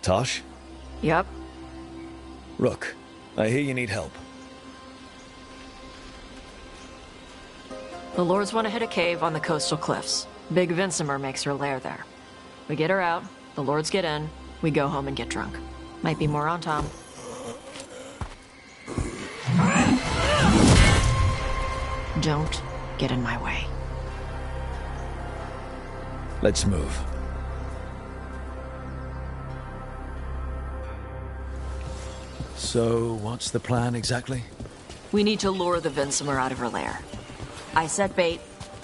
Tosh? Yep. Rook, I hear you need help. The Lords want to hit a cave on the coastal cliffs. Big Vincimer makes her lair there. We get her out, the Lords get in, we go home and get drunk. Might be more on Tom. Don't get in my way. Let's move. So, what's the plan exactly? We need to lure the Vincimer out of her lair. I set bait,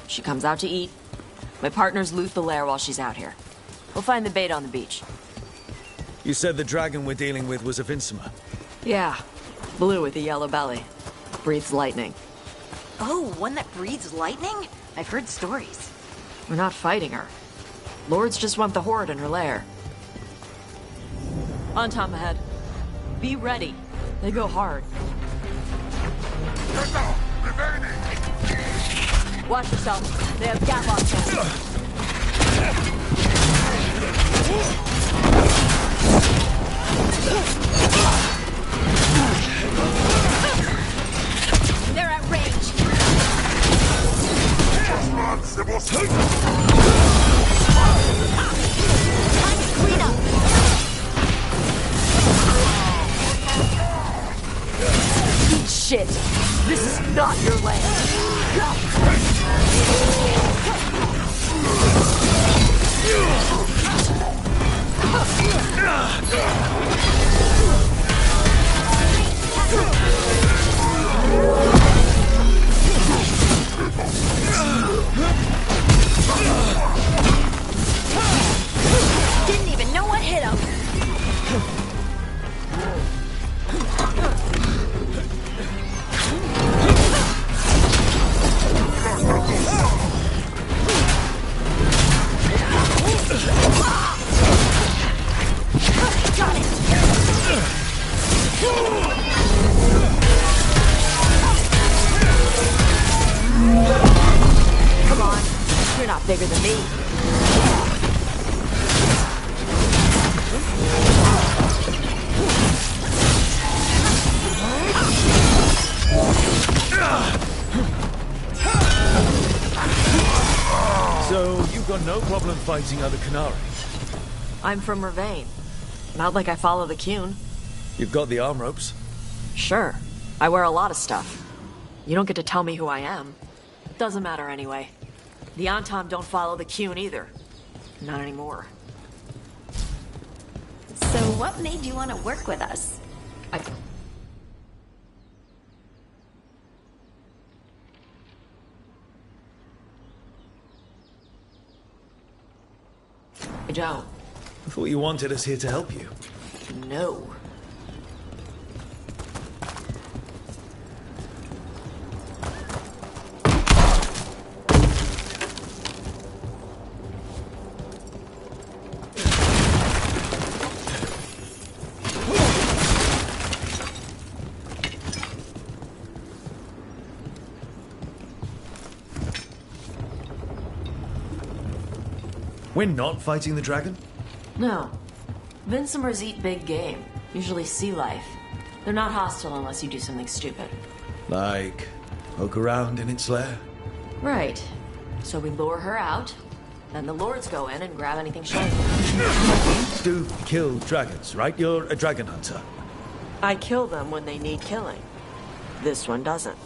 she comes out to eat. My partners loot the lair while she's out here. We'll find the bait on the beach. You said the dragon we're dealing with was a Vincimer. Yeah, blue with a yellow belly. Breathes lightning. Oh, one that breathes lightning? I've heard stories. We're not fighting her. Lords just want the horde in her lair. On Tom ahead. Be ready. They go hard. Watch yourself. They have gatlock cannons. They're at range. Time to clean up. Eat shit. This is not your land. Didn't even know what hit him. Got it. Come on. You're not bigger than me. So, you've got no problem fighting other Qunari? I'm from Mervain. Not like I follow the Qun. You've got the arm ropes? Sure. I wear a lot of stuff. You don't get to tell me who I am. Doesn't matter anyway. The Antom don't follow the Qun either. Not anymore. So what made you want to work with us? I don't. I thought you wanted us here to help you. No. We're not fighting the dragon? No. Vincimers eat big game, usually sea life. They're not hostile unless you do something stupid. Like, poke around in its lair? Right. So we lure her out, then the Lords go in and grab anything shiny. Do kill dragons, right? You're a dragon hunter. I kill them when they need killing. This one doesn't.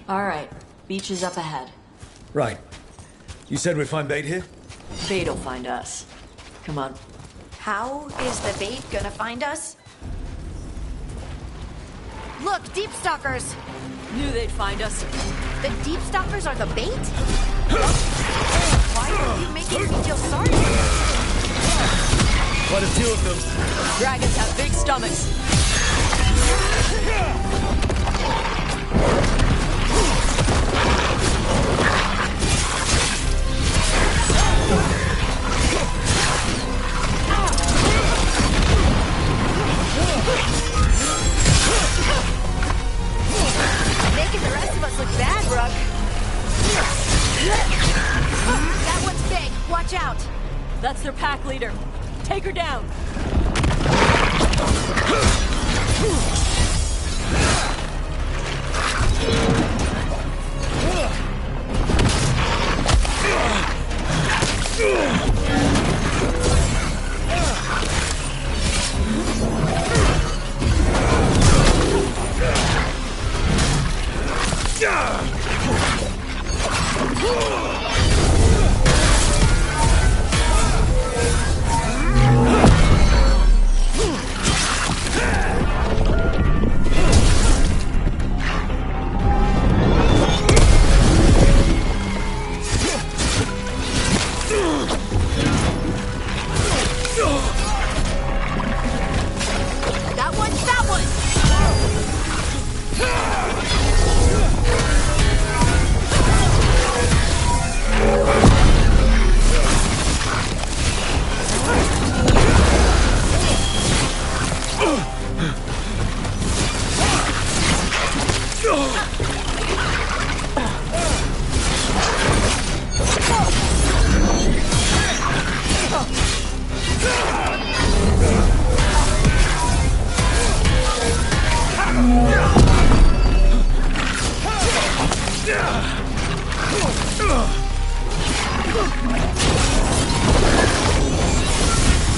All right, beach is up ahead. Right. You said we'd find bait here? Bait'll find us. Come on. How is the bait gonna find us? Look, deep stalkers! Knew they'd find us. The deep stalkers are the bait? Why are you making me feel sorry for them? Quite a few of them. Dragons have big stomachs. Making the rest of us look bad, Rook. That one's big. Watch out. That's their pack leader. Take her down. That one!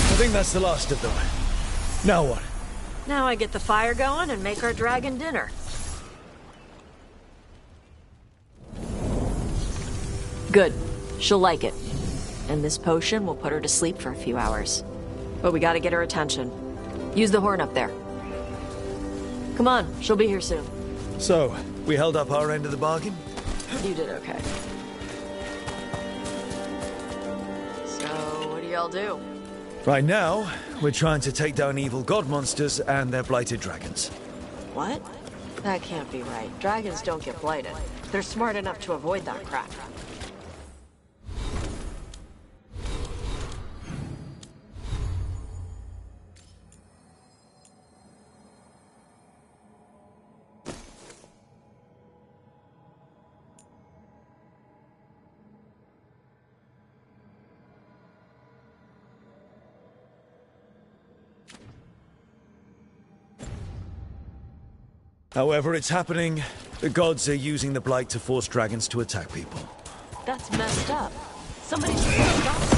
I think that's the last of them. Now what? Now I get the fire going and make our dragon dinner. Good. She'll like it. And this potion will put her to sleep for a few hours. But we gotta get her attention. Use the horn up there. Come on, she'll be here soon. So, we held up our end of the bargain? You did okay. So, what do y'all do? Right now, we're trying to take down evil god monsters and their blighted dragons. What? That can't be right. Dragons don't get blighted. They're smart enough to avoid that crap. However it's happening, the gods are using the blight to force dragons to attack people. That's messed up. Somebody should stop it.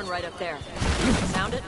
Right up there. Sound it?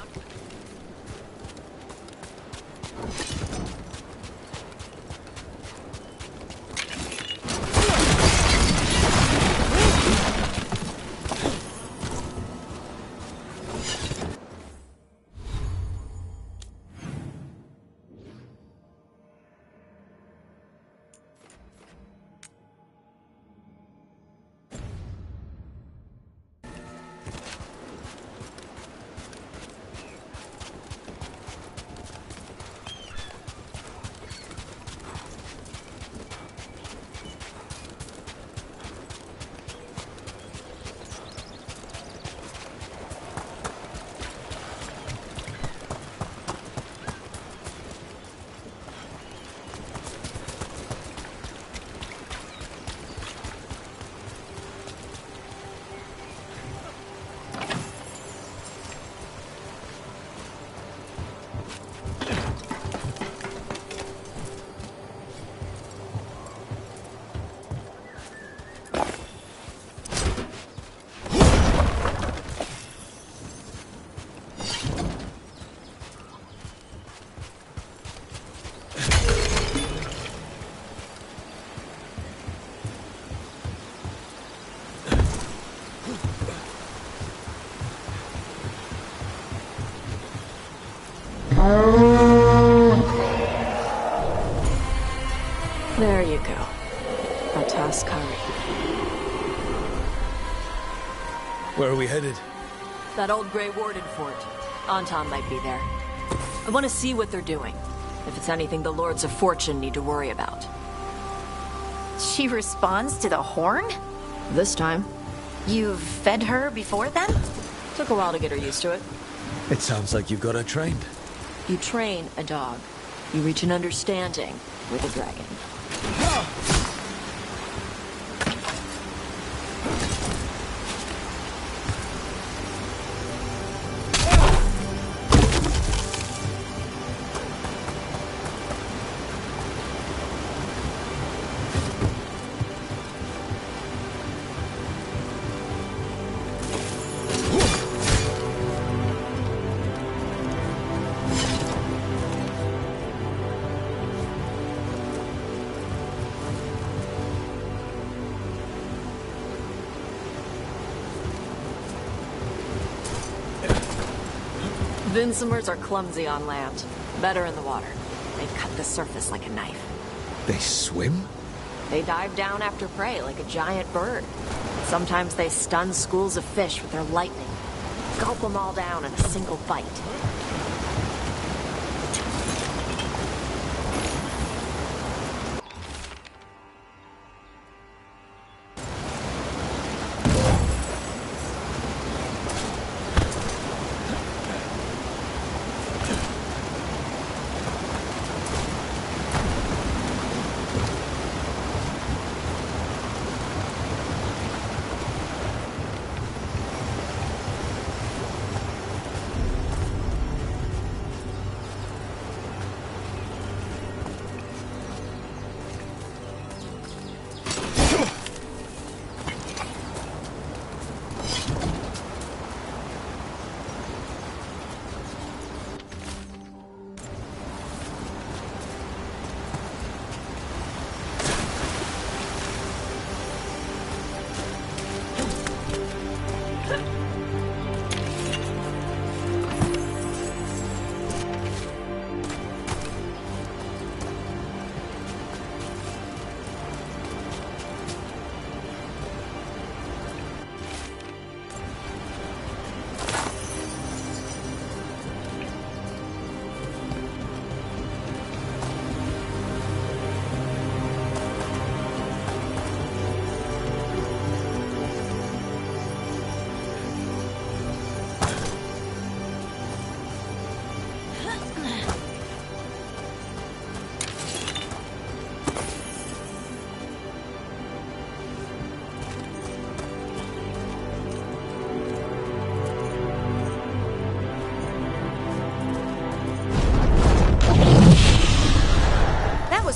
There you go. Ataskari. Where are we headed? That old Grey Warden fort. Anton might be there. I want to see what they're doing. If it's anything the Lords of Fortune need to worry about. She responds to the horn? This time. You've fed her before then? Took a while to get her used to it. It sounds like you've got her trained. You train a dog. You reach an understanding with a dragon. Vinsomers are clumsy on land, better in the water. They cut the surface like a knife. They swim? They dive down after prey like a giant bird. Sometimes they stun schools of fish with their lightning. Gulp them all down in a single bite.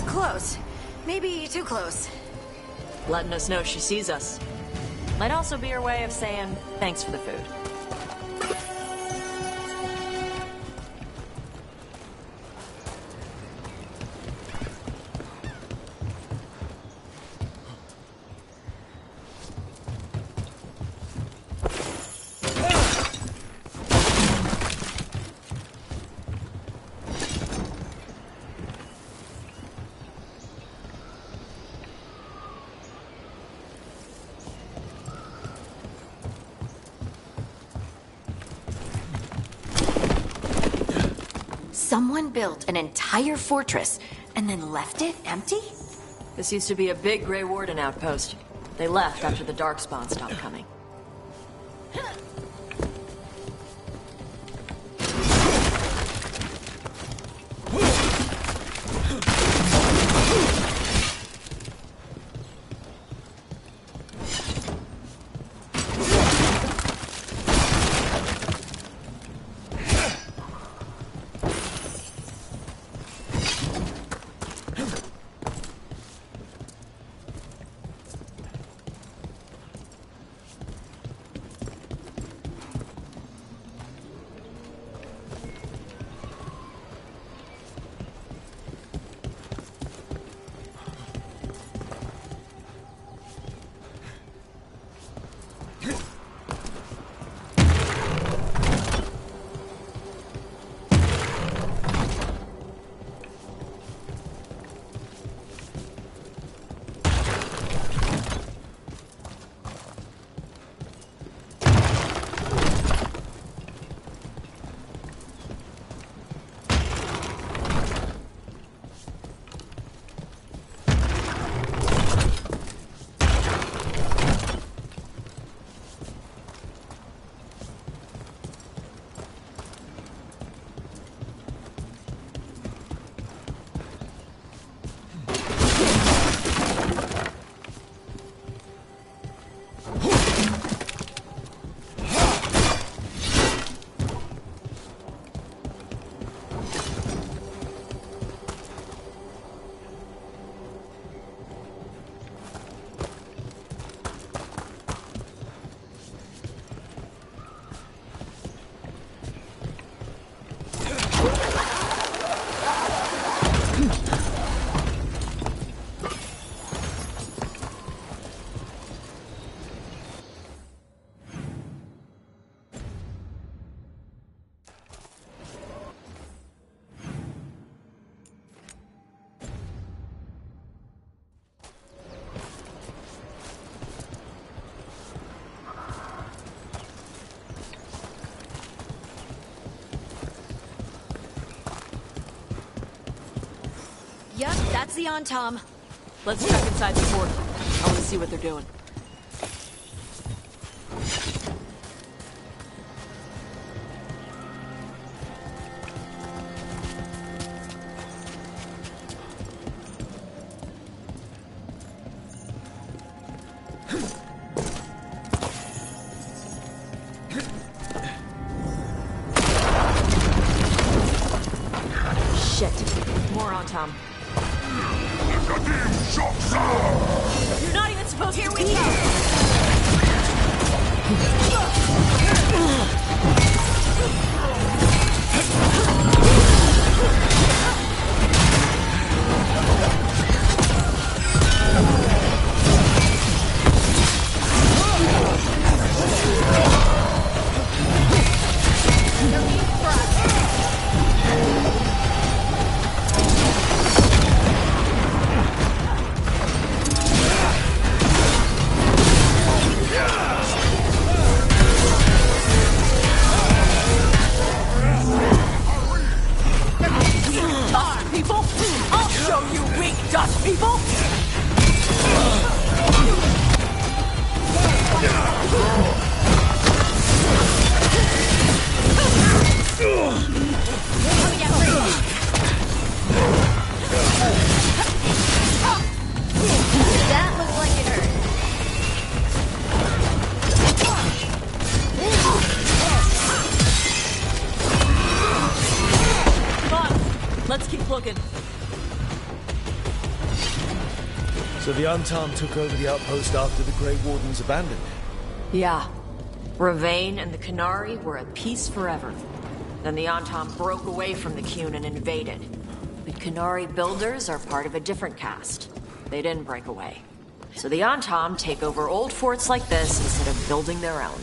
Close. Maybe too close. Letting us know she sees us. Might also be her way of saying thanks for the food. Someone built an entire fortress and then left it empty? This used to be a big Grey Warden outpost. They left after the Darkspawn stopped coming. Yep, that's the on Tom. Let's check inside the fort. I want to see what they're doing. Shit. More on Tom. You're not even supposed to be here. People, I'll show you weak dust people. That looks like it hurt. Come on, let's keep looking. So the Untom took over the outpost after the Grey Wardens abandoned it. Yeah. Ravane and the Canary were at peace forever. Then the Antom broke away from the Qun and invaded. The Canary builders are part of a different caste. They didn't break away. So the Antom take over old forts like this instead of building their own.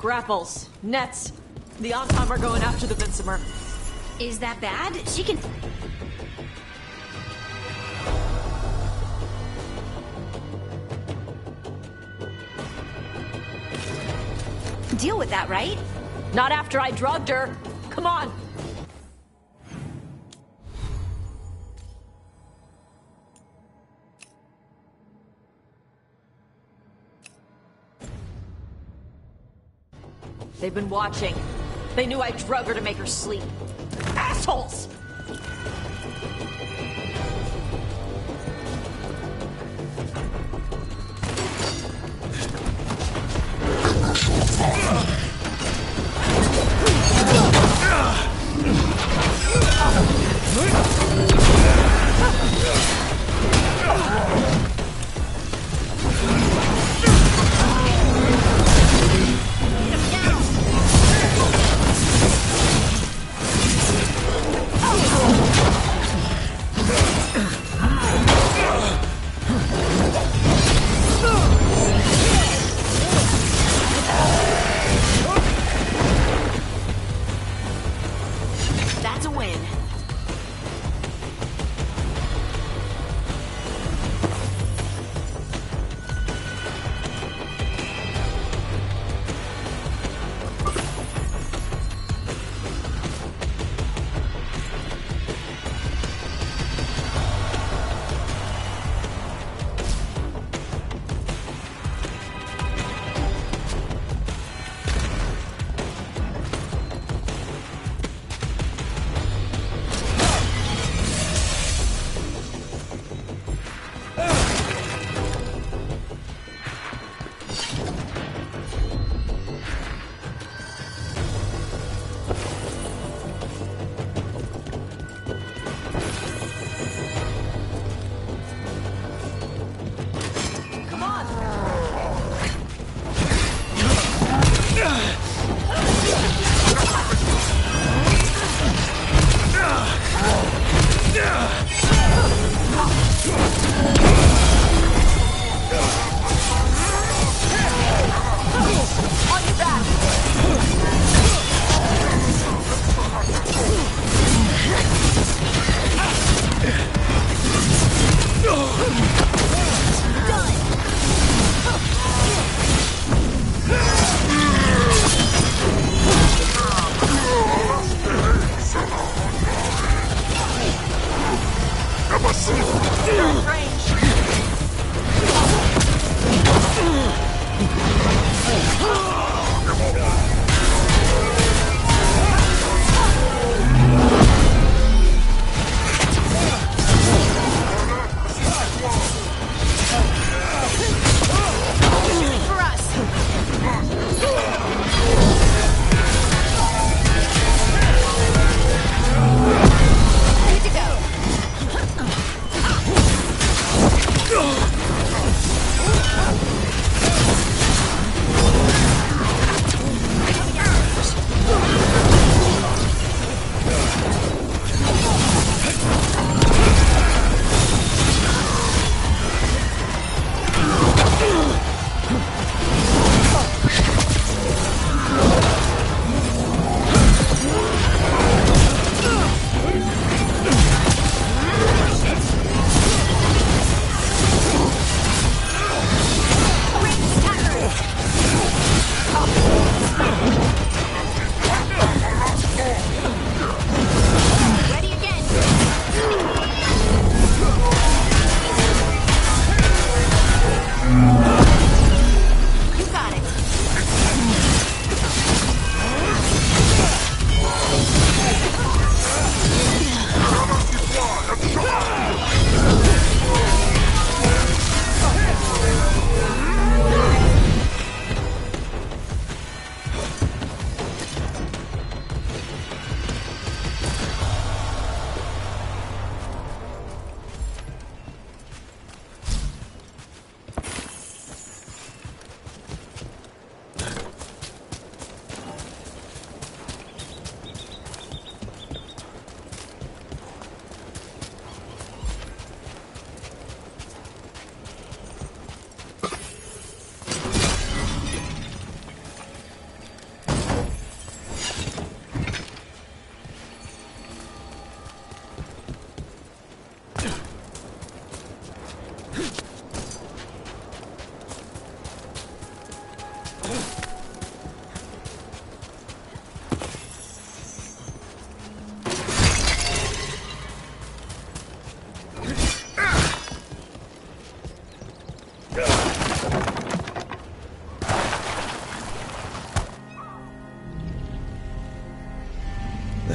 Grapples, nets. The Antom are going after the Vinsimer. Is that bad? She can... deal with that, right? Not after I drugged her. Come on. They've been watching. They knew I drug her to make her sleep. Assholes! That's a win.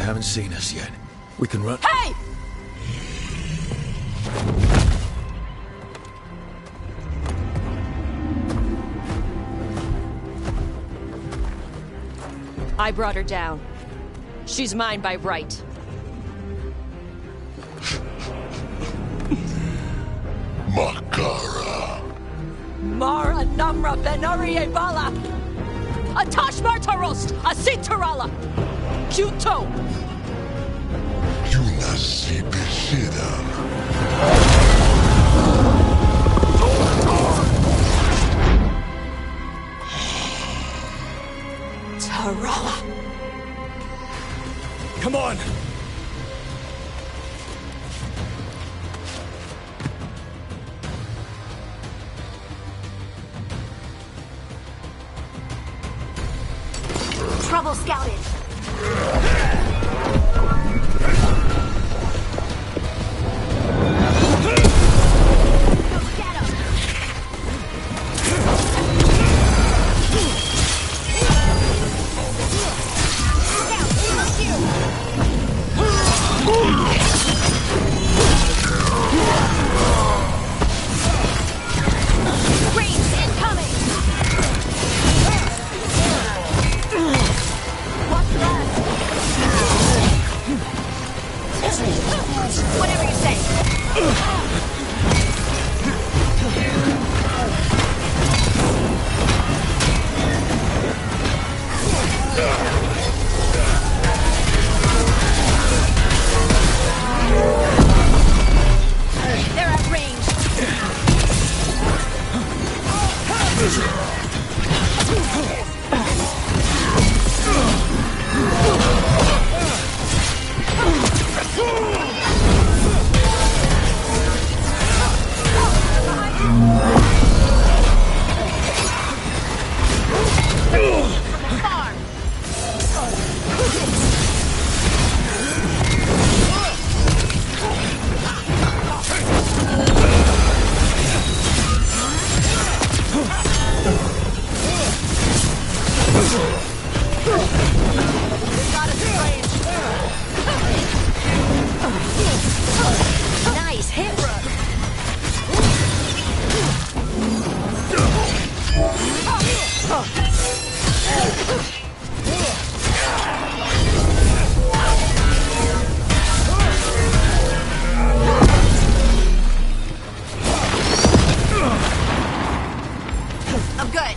haven't seen us yet. We can run. Hey! I brought her down. She's mine by right. Makara. Mara Namra Benarie Bala! Atash Martarost! Asitarala! Kyuto! Yunasibishida. Tarala! Come on! Trouble scouted. Get him. Scout, push you. Range incoming. What's left? Whatever you say. They're at range. Farm. Got us in range. Nice hit, Rook. I'm good.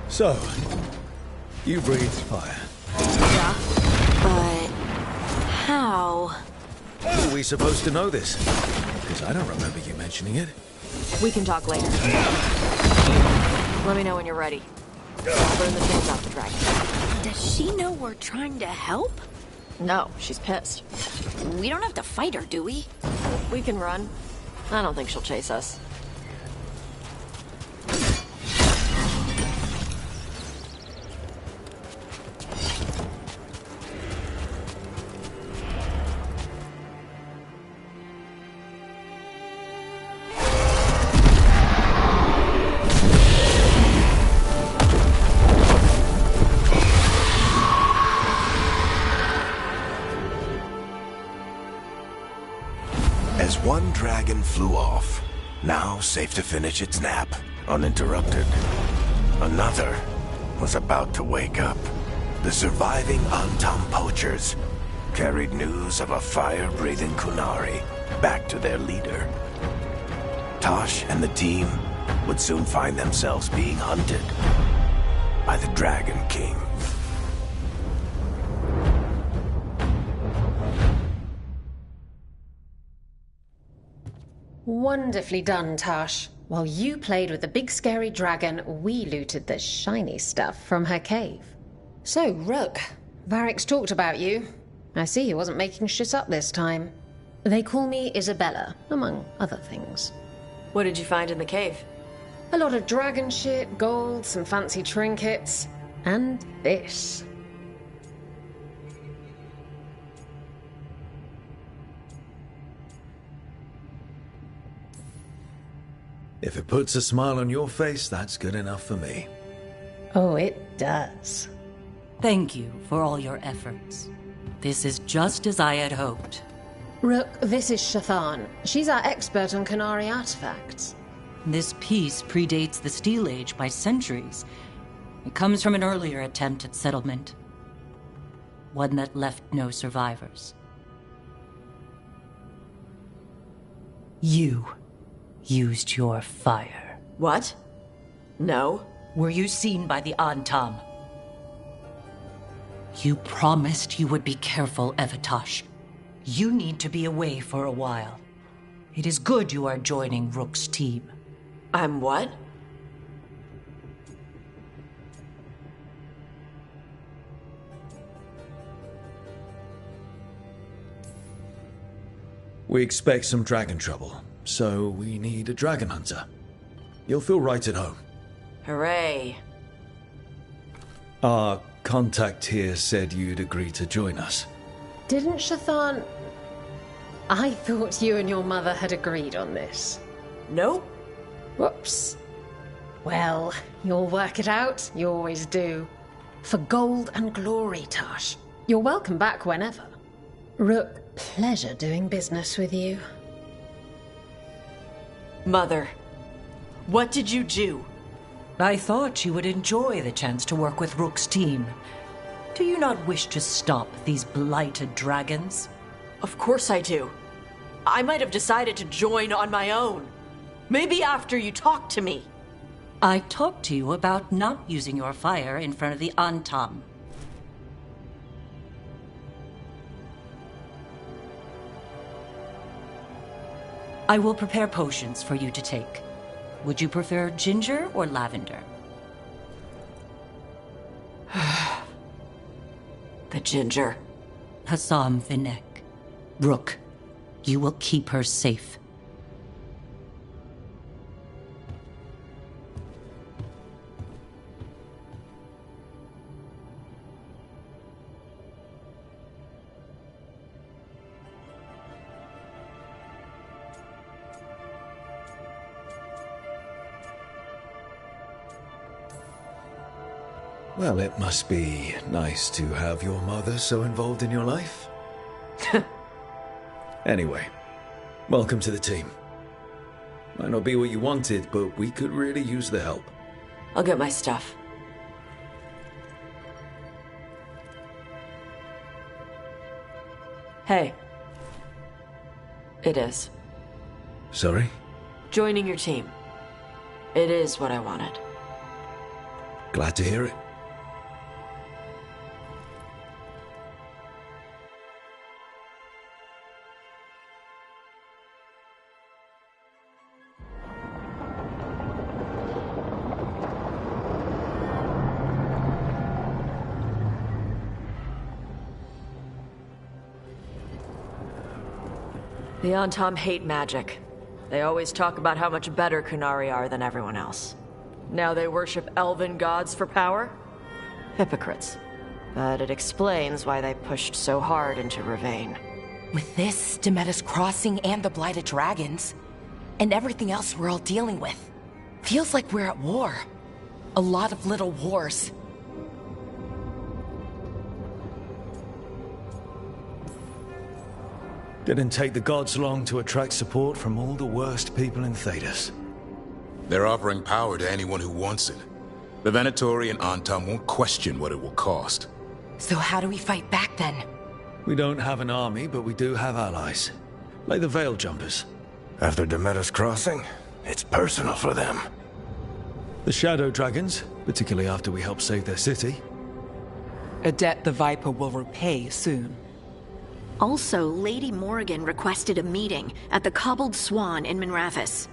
So, you breathed fire. Yeah. But... how? Are we supposed to know this? Because I don't remember you mentioning it. We can talk later. Let me know when you're ready. I'll burn the fins off the dragon. Does she know we're trying to help? No, she's pissed. We don't have to fight her, do we? We can run. I don't think she'll chase us. As one dragon flew off, now safe to finish its nap, uninterrupted, another was about to wake up. The surviving Antam poachers carried news of a fire-breathing Kunari back to their leader. Tosh and the team would soon find themselves being hunted by the Dragon King. Wonderfully done, Tash. While you played with the big scary dragon, we looted the shiny stuff from her cave. So, Rook, Varric's talked about you. I see he wasn't making shit up this time. They call me Isabella, among other things. What did you find in the cave? A lot of dragon shit, gold, some fancy trinkets, and this. If it puts a smile on your face, that's good enough for me. Oh, it does. Thank you for all your efforts. This is just as I had hoped. Rook, this is Shathan. She's our expert on Qunari artifacts. This piece predates the Steel Age by centuries. It comes from an earlier attempt at settlement. One that left no survivors. You used your fire. What? No. Were you seen by the Antam? You promised you would be careful, Evatosh. You need to be away for a while. It is good you are joining Rook's team. I'm what? We expect some dragon trouble, so we need a dragon hunter. You'll feel right at home. Hooray. Our contact here said you'd agree to join us. Didn't Shathan... I thought you and your mother had agreed on this. Nope. Whoops. Well, you'll work it out. You always do. For gold and glory, Tosh. You're welcome back whenever. Rook, pleasure doing business with you. Mother, what did you do? I thought you would enjoy the chance to work with Rook's team. Do you not wish to stop these blighted dragons? Of course I do. I might have decided to join on my own. Maybe after you talked to me. I talked to you about not using your fire in front of the Antam. I will prepare potions for you to take. Would you prefer ginger or lavender? The ginger. Hassam Vinek. Rook, you will keep her safe. Well, it must be nice to have your mother so involved in your life. Anyway, welcome to the team. Might not be what you wanted, but we could really use the help. I'll get my stuff. Hey. It is. Sorry? Joining your team. It is what I wanted. Glad to hear it. The Antam hate magic. They always talk about how much better Qunari are than everyone else. Now they worship elven gods for power? Hypocrites. But it explains why they pushed so hard into Ravane. With this, Demeter's Crossing and the Blighted Dragons, and everything else we're all dealing with, feels like we're at war. A lot of little wars. Didn't take the gods long to attract support from all the worst people in Thedas. They're offering power to anyone who wants it. The Venatori and Antam won't question what it will cost. So how do we fight back then? We don't have an army, but we do have allies. Like the Veil Jumpers. After Demeter's Crossing, it's personal for them. The Shadow Dragons, particularly after we helped save their city. A debt the Viper will repay soon. Also, Lady Morrigan requested a meeting at the Cobbled Swan in Minrathis.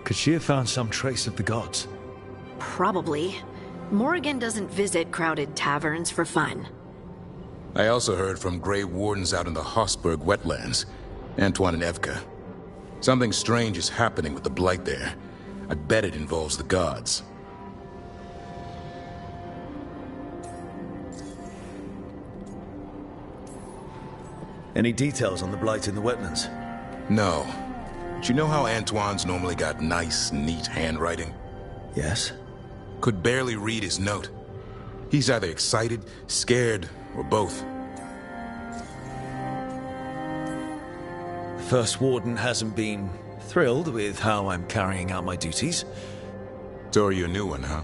Could she have found some trace of the gods? Probably. Morrigan doesn't visit crowded taverns for fun. I also heard from Grey Wardens out in the Hossberg wetlands, Antoine and Evka. Something strange is happening with the Blight there. I bet it involves the gods. Any details on the blight in the wetlands? No. Do you know how Antoine's normally got nice, neat handwriting? Yes? Could barely read his note. He's either excited, scared, or both. The First Warden hasn't been thrilled with how I'm carrying out my duties. So you're a new one, huh?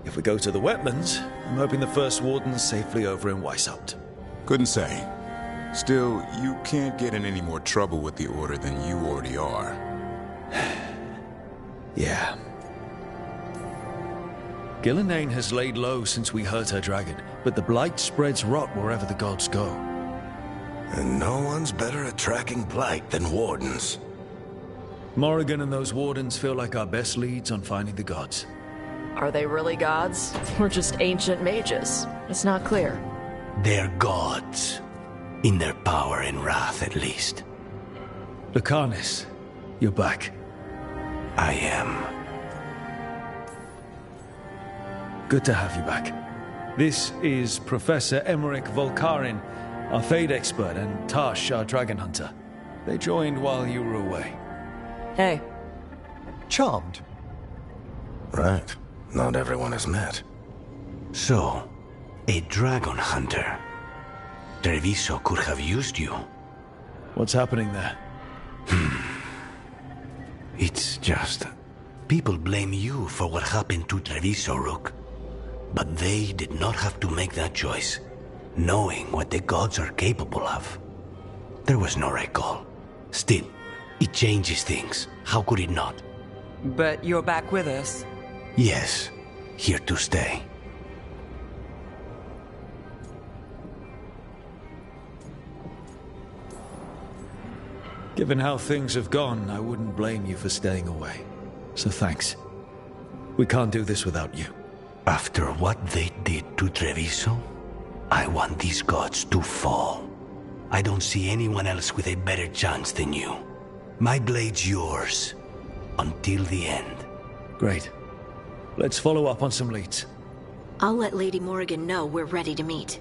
If we go to the wetlands, I'm hoping the First Warden's safely over in Weishaupt. Couldn't say. Still, you can't get in any more trouble with the Order than you already are. Yeah. Gillenane has laid low since we hurt her dragon, but the Blight spreads rot wherever the gods go. And no one's better at tracking Blight than Wardens. Morrigan and those Wardens feel like our best leads on finding the gods. Are they really gods? Or just ancient mages? It's not clear. They're gods. In their power and wrath, at least. Lucanus, you're back. I am. Good to have you back. This is Professor Emmerich Volkarin, our Fade expert, and Tash, our dragon hunter. They joined while you were away. Hey. Charmed. Right. Not everyone has met. So, a dragon hunter. Treviso could have used you. What's happening there? It's just... people blame you for what happened to Treviso, Rook. But they did not have to make that choice, knowing what the gods are capable of. There was no recall. Still, it changes things. How could it not? But you're back with us. Yes, here to stay. Given how things have gone, I wouldn't blame you for staying away. So thanks. We can't do this without you. After what they did to Treviso, I want these gods to fall. I don't see anyone else with a better chance than you. My blade's yours. Until the end. Great. Let's follow up on some leads. I'll let Lady Morrigan know we're ready to meet.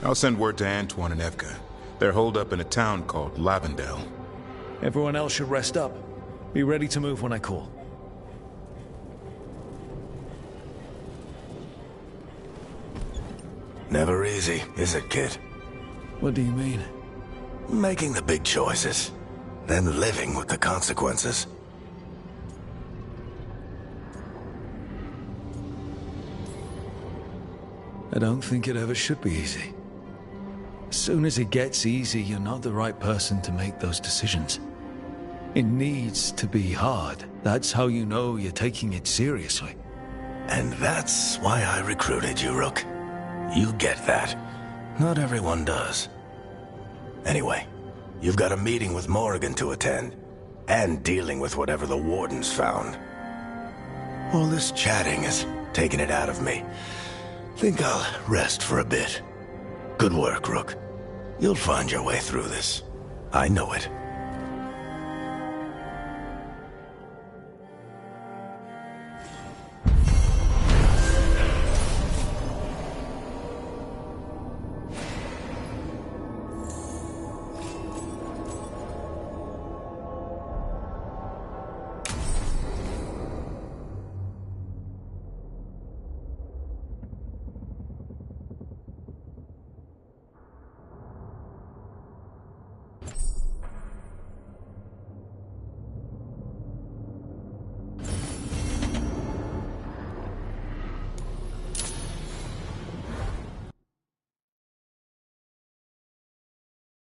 I'll send word to Antoine and Evka. They're holed up in a town called Lavendel. Everyone else should rest up. Be ready to move when I call. Never easy, is it, kid? What do you mean? Making the big choices, then living with the consequences. I don't think it ever should be easy. As soon as it gets easy, you're not the right person to make those decisions. It needs to be hard. That's how you know you're taking it seriously. And that's why I recruited you, Rook. You get that. Not everyone does. Anyway, you've got a meeting with Morrigan to attend, and dealing with whatever the Wardens found. All this chatting is taking it out of me. Think I'll rest for a bit. Good work, Rook. You'll find your way through this. I know it.